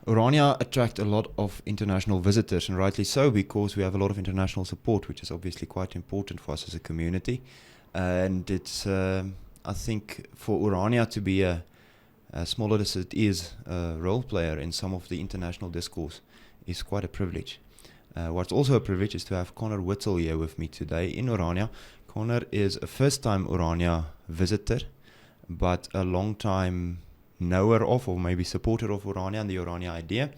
Orania attract a lot of international visitors, and rightly so, because we have a lot of international support, which is obviously quite important for us as a community. And it's, I think, for Orania to be as small as it is, a role player in some of the international discourse is quite a privilege. What's also a privilege is to have Connor Whittle here with me today in Orania. Connor is a first-time Orania visitor, but a long-time knower of, or maybe supporter of Orania and the Orania-idea.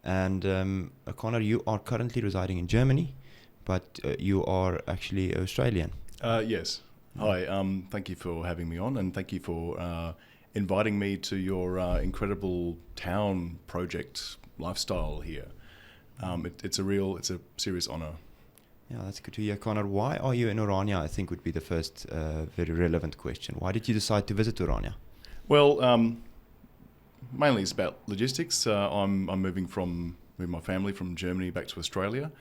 And Connor, you are currently residing in Germany, but you are actually Australian. Yes. Hi. Thank you for having me on, and thank you for inviting me to your incredible town project lifestyle here. It's a serious honour. Yeah, that's good to hear. Connor, why are you in Orania? I think would be the first very relevant question. Why did you decide to visit Orania? Well, mainly it's about logistics. I'm moving my family from Germany back to Australia,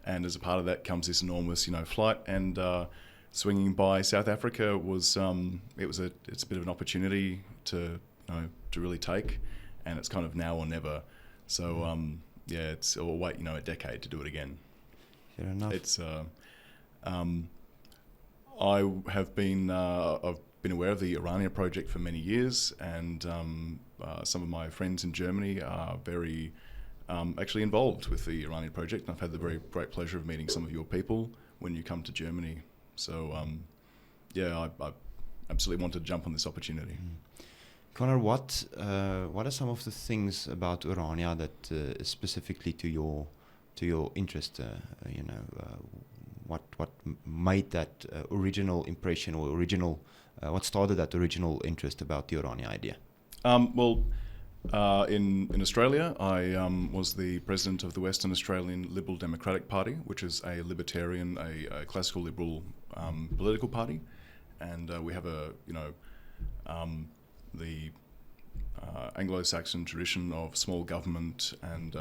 and as a part of that comes this enormous, flight. And swinging by South Africa was it's a bit of an opportunity to really take, and it's kind of now or never. So or wait a decade to do it again. Fair enough. It's I've been aware of the Orania project for many years, and some of my friends in Germany are very actually involved with the Orania project, and I've had the very great pleasure of meeting some of your people when you come to Germany. So I absolutely wanted to jump on this opportunity. Connor, what are some of the things about Orania that is specifically to your interest? What made that original impression, or what started that original interest about the Orania idea? In Australia, I was the president of the Western Australian Liberal Democratic Party, which is a libertarian, a classical liberal political party, and we have the Anglo-Saxon tradition of small government and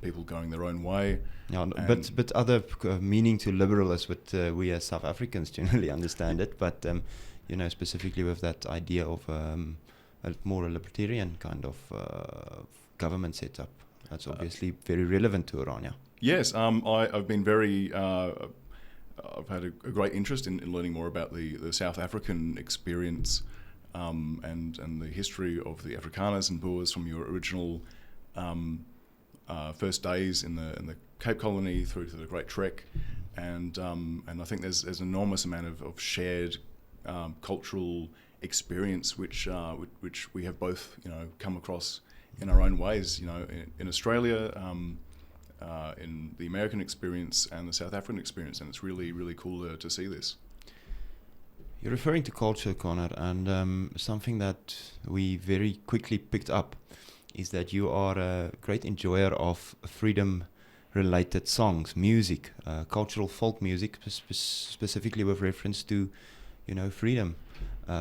people going their own way. Yeah, but other meaning to liberal is what we as South Africans generally understand it. But specifically with that idea of a more libertarian kind of government setup, that's obviously very relevant to Orania. Yes, I've been very. I've had a great interest in learning more about the South African experience. And the history of the Afrikaners and Boers from your original first days in the Cape Colony through to the Great Trek, and I think there's an enormous amount of shared cultural experience which we have both come across in our own ways. In Australia, in the American experience and the South African experience, and it's really cool to see this. You're referring to culture, Connor, and something that we very quickly picked up is that you are a great enjoyer of freedom-related songs, music, cultural folk music, specifically with reference to, freedom,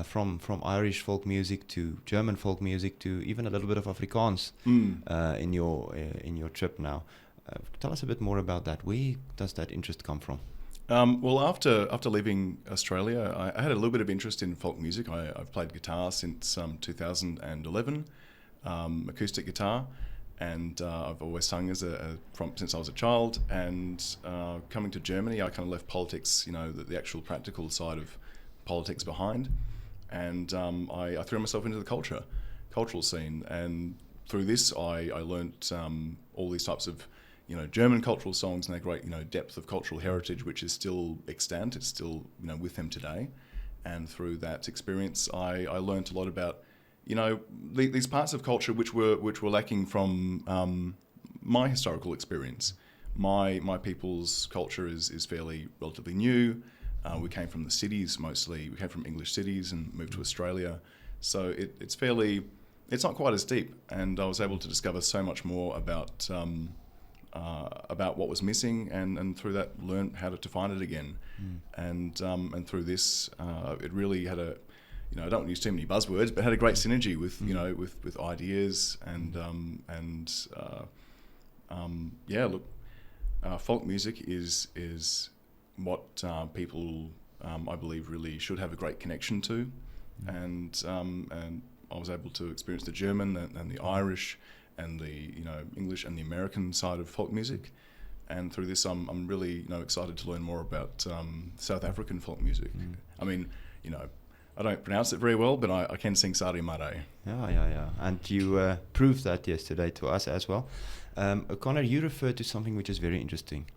from Irish folk music to German folk music to even a little bit of Afrikaans in your trip now. Tell us a bit more about that. Where does that interest come from? Well, after leaving Australia, I had a little bit of interest in folk music. I've played guitar since 2011, acoustic guitar, and I've always sung since I was a child. And coming to Germany, I kind of left politics, the actual practical side of politics behind, and I threw myself into the cultural scene. And through this, I learnt all these types of German cultural songs and their great, depth of cultural heritage, which is still extant. It's still, with them today. And through that experience, I learned a lot about, these parts of culture which were lacking from my historical experience. My people's culture is fairly relatively new. We came from the cities mostly. We came from English cities and moved to Australia. So it's not quite as deep. And I was able to discover so much more about what was missing, and through that learn how to find it again. And through this, it really had a, I don't want to use too many buzzwords, but had a great synergy with with ideas folk music is what people I believe really should have a great connection to, and I was able to experience the German and the Irish and the English and the American side of folk music. And through this, I'm really excited to learn more about South African folk music. I mean, I don't pronounce it very well, but I can sing Sari Mare. Yeah. And you proved that yesterday to us as well. Connor, you referred to something which is very interesting.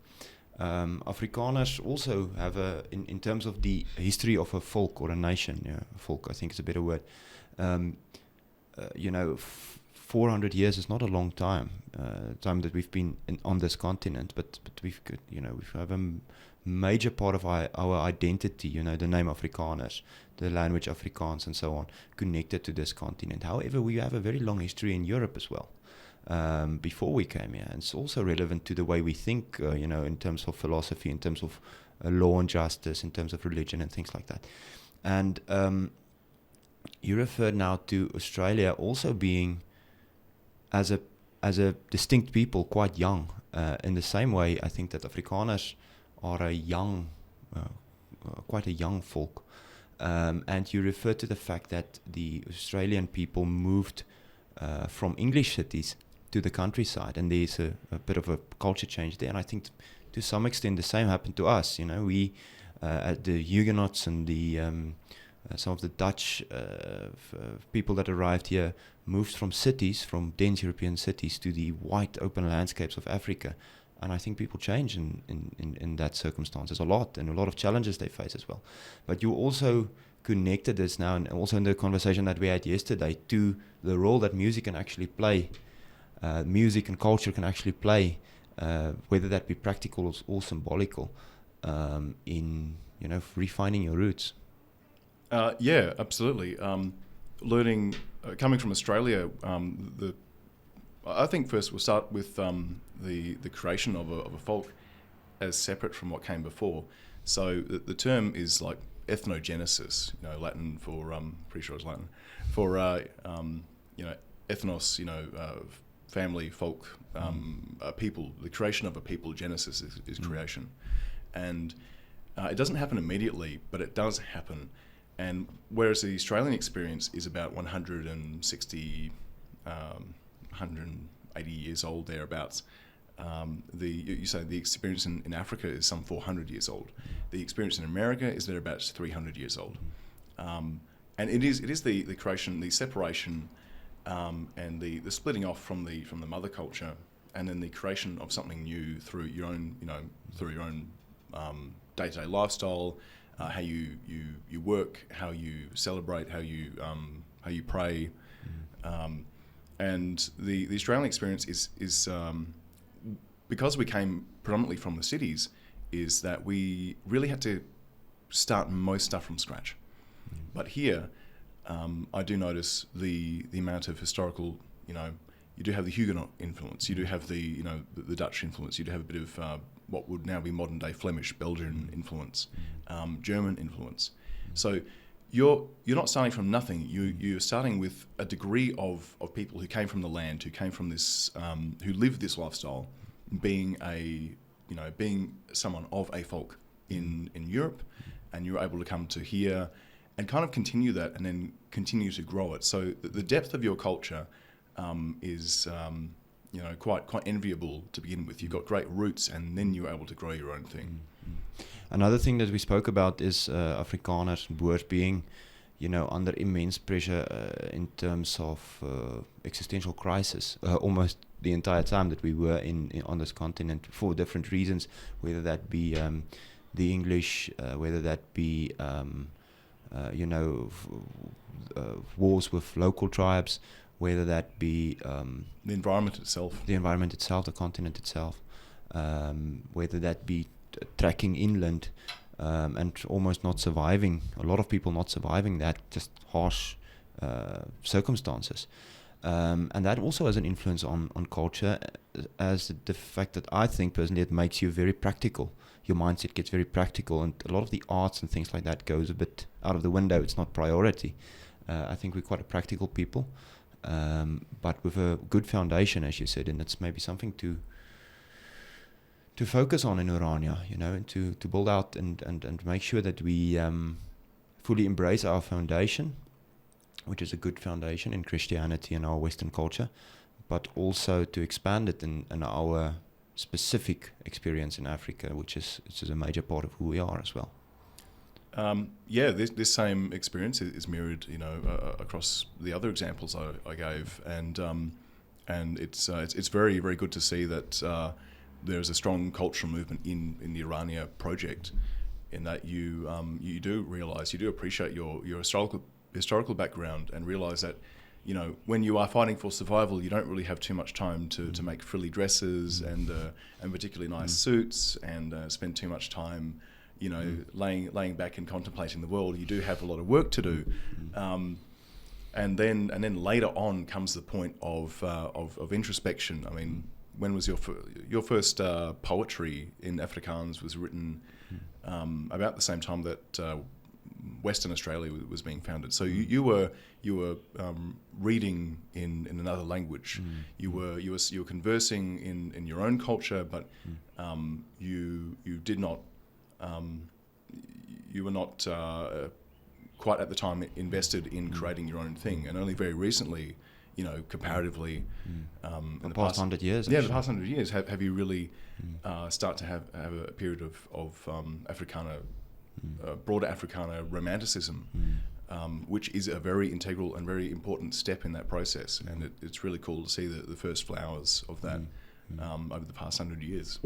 Afrikaners also have in terms of the history of a folk or a nation, folk I think is a better word. 400 years is not a long time that we've been on this continent, but we have a major part of our identity, the name Afrikaners, the language Afrikaans and so on, connected to this continent. However, we have a very long history in Europe as well. Before we came here, and it's also relevant to the way we think, in terms of philosophy, in terms of law and justice, in terms of religion and things like that. And you referred now to Australia also being, as a distinct people, quite young. In the same way, I think that Afrikaners are quite a young folk. And you referred to the fact that the Australian people moved from English cities to the countryside, and there's a bit of a culture change there. And I think to some extent the same happened to us. We, the Huguenots and the some of the Dutch people that arrived here moved from dense European cities to the wide open landscapes of Africa. And I think people change in that circumstances a lot, and a lot of challenges they face as well. But you also connected this now, and also in the conversation that we had yesterday, to the role that music can actually play. Music and culture can actually play, whether that be practical or symbolical, in refining your roots. Yeah, absolutely. Learning, coming from Australia, I think first we'll start with the creation of a folk as separate from what came before. So the term is like ethnogenesis, Latin for pretty sure it's Latin for ethnos, family, folk, a people. The creation of a people, genesis is creation, and it doesn't happen immediately, but it does happen. And whereas the Australian experience is about 160, 180 years old, thereabouts, you say the experience in Africa is some 400 years old. The experience in America is thereabouts 300 years old. And it is the creation, the separation, and the splitting off from the mother culture, and then the creation of something new through your own day-to-day lifestyle. How you work, how you celebrate, how you pray, and the Australian experience is because we came predominantly from the cities, is that we really had to start most stuff from scratch. But here, I do notice the amount of historical, you do have the Huguenot influence, you do have the Dutch influence, you do have a bit of what would now be modern day Flemish, Belgian influence, German influence. So you're not starting from nothing. You're starting with a degree of people who came from the land, who came from this, who lived this lifestyle, being someone of a folk in Europe, and you're able to come to here and kind of continue that, and then continue to grow it. So the depth of your culture is quite enviable to begin with. You've got great roots, and then you're able to grow your own thing. Another thing that we spoke about is Afrikaners, Boers being, under immense pressure in terms of existential crisis, almost the entire time that we were on this continent for different reasons, whether that be the English, whether that be wars with local tribes, whether that be the environment itself, the continent itself, whether that be tracking inland and almost not surviving, a lot of people not surviving that, just harsh circumstances. And that also has an influence on culture, as the fact that I think personally it makes you very practical. Your mindset gets very practical, and a lot of the arts and things like that goes a bit out of the window. It's not priority. I think we're quite a practical people. But with a good foundation, as you said, and it's maybe something to focus on in Orania, and to build out and make sure that we fully embrace our foundation, which is a good foundation in Christianity and our Western culture, but also to expand it in our specific experience in Africa, which is a major part of who we are as well. This same experience is mirrored, across the other examples I gave, and it's very, very good to see that there's a strong cultural movement in the Orania project, in that you do realise, you do appreciate your historical background, and realise that, when you are fighting for survival, you don't really have too much time to make frilly dresses and particularly nice suits, and spend too much time, laying back and contemplating the world. You do have a lot of work to do, and then later on comes the point of introspection. I mean, when was your first poetry in Afrikaans was written about the same time that Western Australia was being founded. So you were reading in another language. You were conversing in your own culture, but you did not. You were not quite at the time invested in creating your own thing, and only very recently, comparatively, in the past 100 years. Yeah, the past 100 years have you really start to have a period of Afrikaner, broader Afrikaner romanticism, which is a very integral and very important step in that process, and it's really cool to see the first flowers of that over the past 100 years.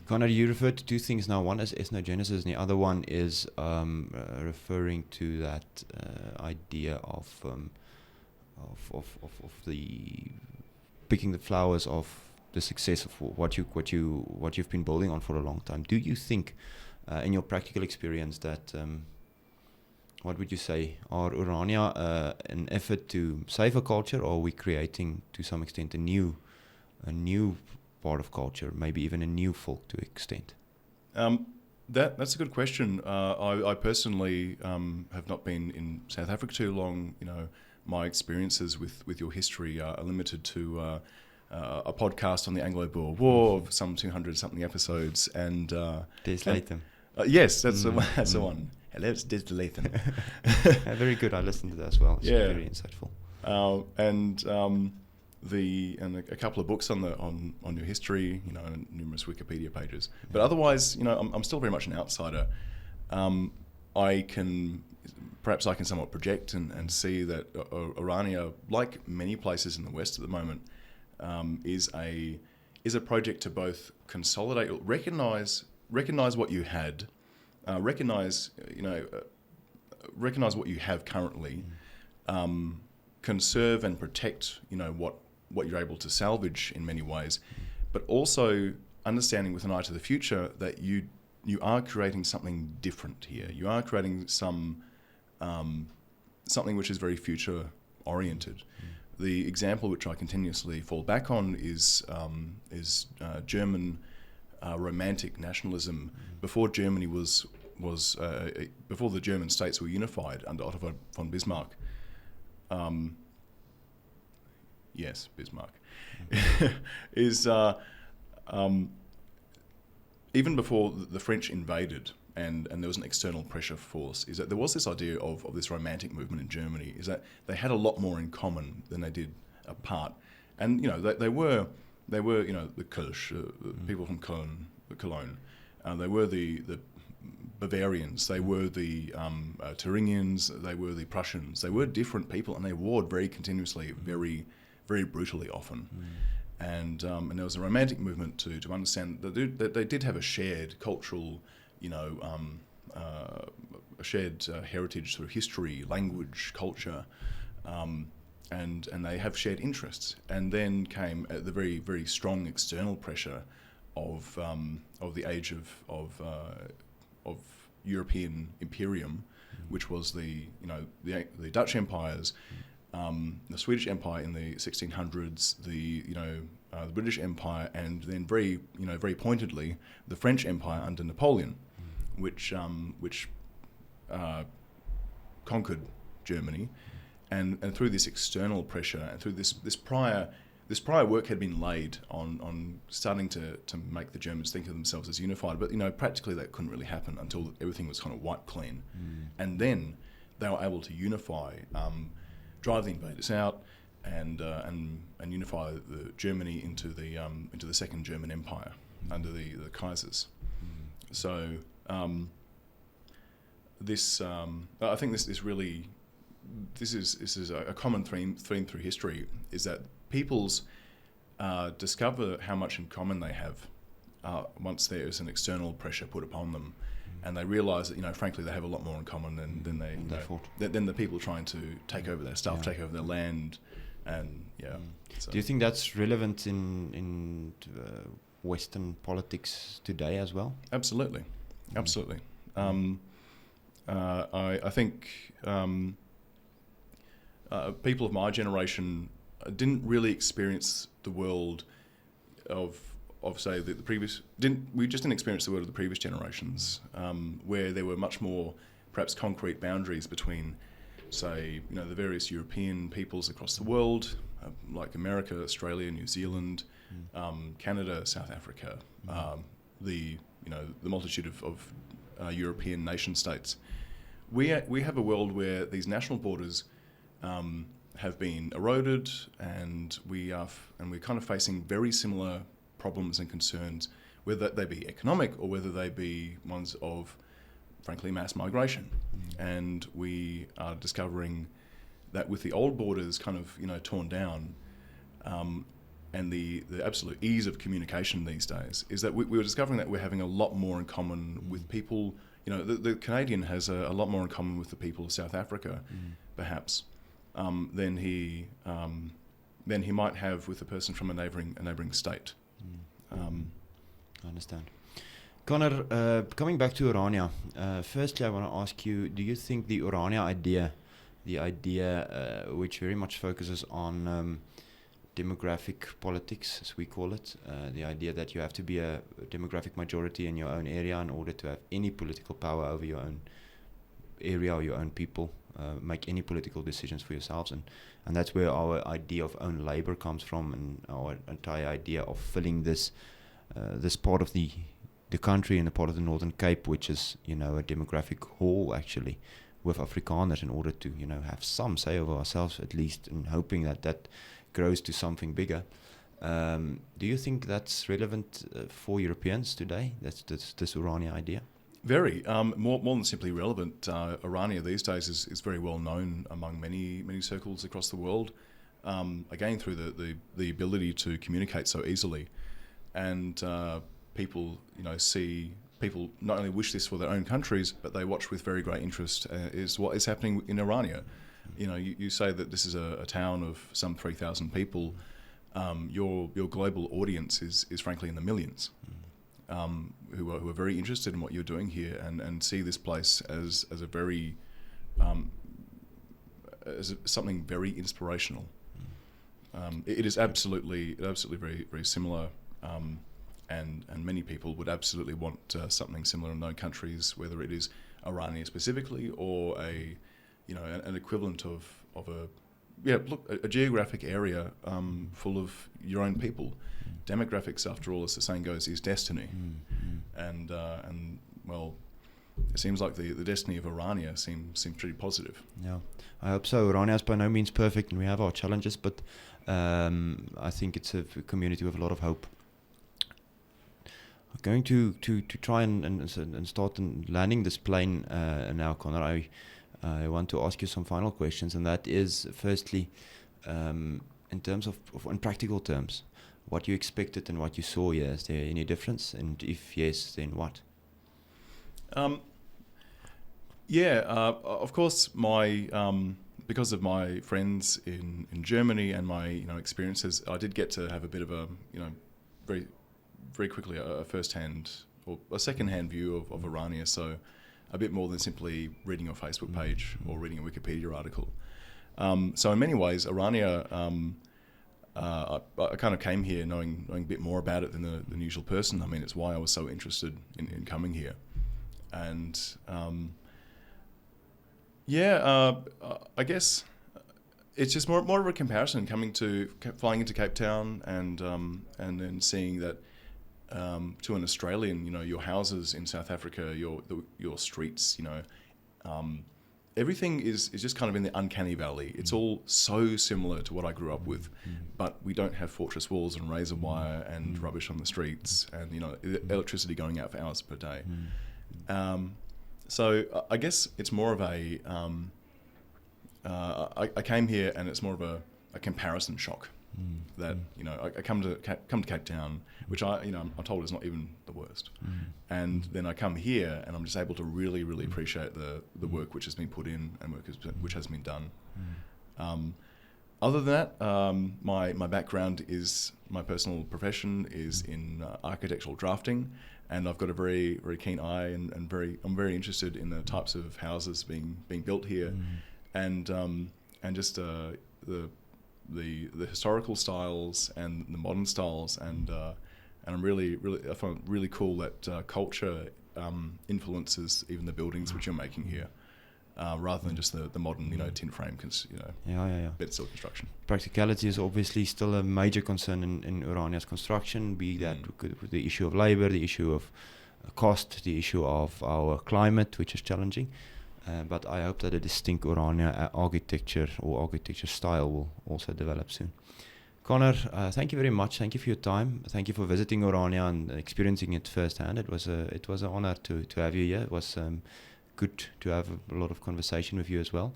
Conrad, you referred to two things now. One is ethnogenesis, and the other one is referring to that idea of the picking the flowers of the success of what you've been building on for a long time. Do you think, in your practical experience, that what would you say, are Orania an effort to save a culture, or are we creating to some extent a new part of culture, maybe even a new folk to extent? That's a good question. I personally have not been in South Africa too long. My experiences with your history are limited to a podcast on the Anglo-Boer War of some 200-something episodes. And Des Latham. Yes, that's the one. Hello, it's Des Latham. Very good. I listened to that as well. It's very insightful. And a couple of books on your history, and numerous Wikipedia pages. But otherwise, I'm still very much an outsider. I can somewhat project and see that Orania, like many places in the West at the moment, is a project to both consolidate, recognize what you had, recognize what you have currently, conserve and protect, what you're able to salvage in many ways, but also understanding with an eye to the future that you are creating something different here. You are creating something which is very future oriented. The example which I continuously fall back on is German romantic nationalism before Germany was before the German states were unified under Otto von Bismarck. Yes, Bismarck is even before the French invaded and there was an external pressure force, is that there was this idea of this romantic movement in Germany, is that they had a lot more in common than they did apart. And they were the Kölsch, people from Cologne. They were the Bavarians, they were the Thuringians, they were the Prussians. They were different people, and they warred very continuously, very, very brutally often. And there was a romantic movement to understand that they did have a shared cultural, a shared heritage through history, language, culture, and they have shared interests. And then came the very, very strong external pressure of the age of European imperium, which was the Dutch empires, the Swedish Empire in the 1600s, the British Empire, and then very pointedly the French Empire under Napoleon, which conquered Germany, and through this external pressure and through this prior work had been laid on starting to make the Germans think of themselves as unified, but practically that couldn't really happen until everything was kind of wiped clean, and then they were able to unify, drive the invaders out, and unify Germany into the Second German Empire under the Kaisers. So I think this is a common theme through history, is that peoples discover how much in common they have once there is an external pressure put upon them, and they realise that frankly they have a lot more in common than the people trying to take over their stuff, take over their land, and So. Do you think that's relevant in Western politics today as well? Absolutely. I think people of my generation didn't really experience the world of say the previous. We just didn't experience the world of the previous generations, where there were much more perhaps concrete boundaries between, say, the various European peoples across the world, like America, Australia, New Zealand, Canada, South Africa, the multitude of European nation states. We have a world where these national borders have been eroded, and we're kind of facing very similar problems and concerns, whether they be economic or whether they be ones of, frankly, mass migration. And we are discovering that with the old borders kind of torn down, and the absolute ease of communication these days, is that we were discovering that we're having a lot more in common with people. The Canadian has a lot more in common with the people of South Africa, perhaps, than he might have with a person from a neighbouring state. I understand. Connor, coming back to Orania, firstly I want to ask you, do you think the Orania-idea, the idea which very much focuses on demographic politics, as we call it, the idea that you have to be a demographic majority in your own area in order to have any political power over your own area or your own people, make any political decisions for yourselves, and that's where our idea of own labour comes from, and our entire idea of filling this part of the country and the part of the Northern Cape, which is a demographic hole actually, with Afrikaners, in order to have some say over ourselves at least, and hoping that grows to something bigger. Do you think that's relevant for Europeans today? That's this Orania idea? Very more than simply relevant. Orania these days is very well known among many circles across the world. Again, through the ability to communicate so easily, and people people not only wish this for their own countries, but they watch with very great interest is what is happening in Orania. You say that this is a town of some 3,000 people. Your global audience is frankly in the millions, who are very interested in what you're doing here, and see this place as a very something very inspirational. It is absolutely very very similar, and many people would absolutely want something similar in their countries, whether it is Orania specifically or an equivalent of a geographic area full of your own people. Demographics, after all, as the saying goes, is destiny, and well, it seems like the destiny of Orania seems pretty positive. Yeah, I hope so. Orania is by no means perfect, and we have our challenges, but I think it's a community with a lot of hope. I'm going to try and start landing this plane now, Connor. I want to ask you some final questions, and that is, firstly, in terms of in practical terms, what you expected and what you saw here. Is there any difference? And if yes, then what? Of course, because of my friends in Germany and my experiences, I did get to have a bit of a very very quickly a first-hand or a second-hand view of Orania. So a bit more than simply reading your Facebook page or reading a Wikipedia article. So in many ways, Orania, I kind of came here knowing a bit more about it than the usual person. I mean, it's why I was so interested in coming here. And I guess it's just more of a comparison flying into Cape Town and then seeing that to an Australian, your houses in South Africa, your streets, everything is just kind of in the uncanny valley. It's all so similar to what I grew up with, but we don't have fortress walls and razor wire and rubbish on the streets and, you know, electricity going out for hours per day. So I guess it's more of a, I came here and it's more of a comparison shock. That, you know, I come to Cape Town, which I'm told is not even the worst, and then I come here and I'm just able to really appreciate the work which has been put in and which has been done. Other than that, my background is, my personal profession is in architectural drafting, and I've got a very keen eye and I'm very interested in the types of houses being built here, and just the historical styles and the modern styles, and I'm I find it really cool that culture influences even the buildings which you're making here, rather than just the modern, you know, tin frame, bed steel construction. Practicality is obviously still a major concern in Orania's construction, be that with the issue of labor, the issue of cost, the issue of our climate, which is challenging. But I hope that a distinct Orania architecture or architecture style will also develop soon. Connor, thank you very much. Thank you for your time. Thank you for visiting Orania and experiencing it firsthand. It was an honor to have you here. It was good to have a lot of conversation with you as well.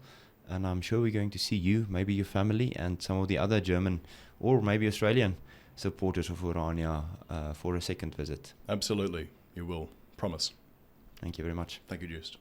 And I'm sure we're going to see you, maybe your family, and some of the other German or maybe Australian supporters of Orania for a second visit. Absolutely, you will. Promise. Thank you very much. Thank you, Joost.